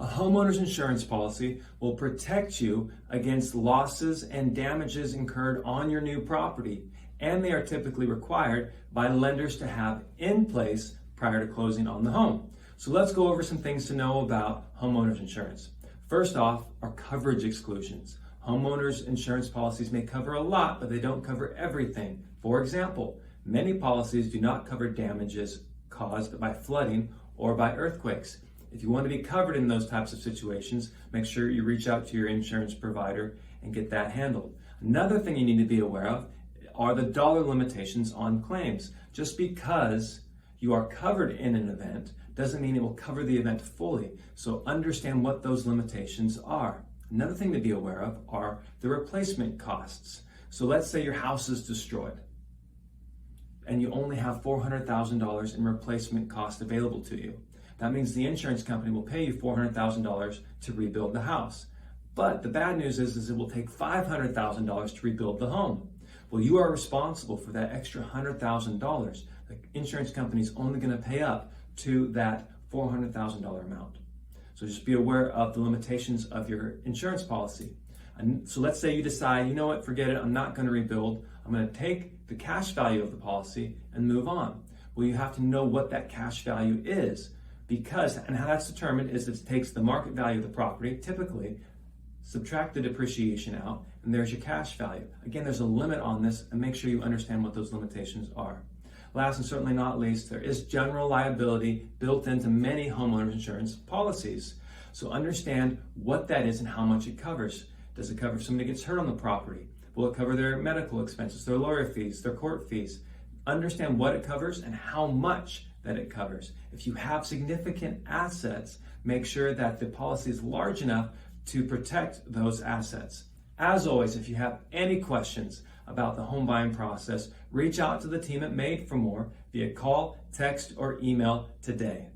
A homeowner's insurance policy will protect you against losses and damages incurred on your new property, and they are typically required by lenders to have in place prior to closing on the home. So let's go over some things to know about homeowners insurance. First off are coverage exclusions. Homeowners insurance policies may cover a lot, but they don't cover everything. For example, many policies do not cover damages caused by flooding or by earthquakes. If you want to be covered in those types of situations, make sure you reach out to your insurance provider and get that handled. Another thing you need to be aware of are the dollar limitations on claims. Just because you are covered in an event doesn't mean it will cover the event fully. So understand what those limitations are. Another thing to be aware of are the replacement costs. So let's say your house is destroyed and you only have $400,000 in replacement cost available to you. That means the insurance company will pay you $400,000 to rebuild the house. But the bad news is it will take $500,000 to rebuild the home. Well, you are responsible for that extra $100,000. The insurance company is only going to pay up to that $400,000 amount. So just be aware of the limitations of your insurance policy. And so let's say you decide, you know what, forget it, I'm not going to rebuild. I'm going to take the cash value of the policy and move on. Well, you have to know what that cash value is, because, and how that's determined is it takes the market value of the property, typically, subtract the depreciation out, and there's your cash value. Again, there's a limit on this, and make sure you understand what those limitations are. Last and certainly not least, there is general liability built into many homeowners insurance policies. So understand what that is and how much it covers. Does it cover if somebody gets hurt on the property? Will it cover their medical expenses, their lawyer fees, their court fees? Understand what it covers and how much that it covers. If you have significant assets, make sure that the policy is large enough to protect those assets. As always, if you have any questions about the home buying process, reach out to the team at Made for More via call, text, or email today.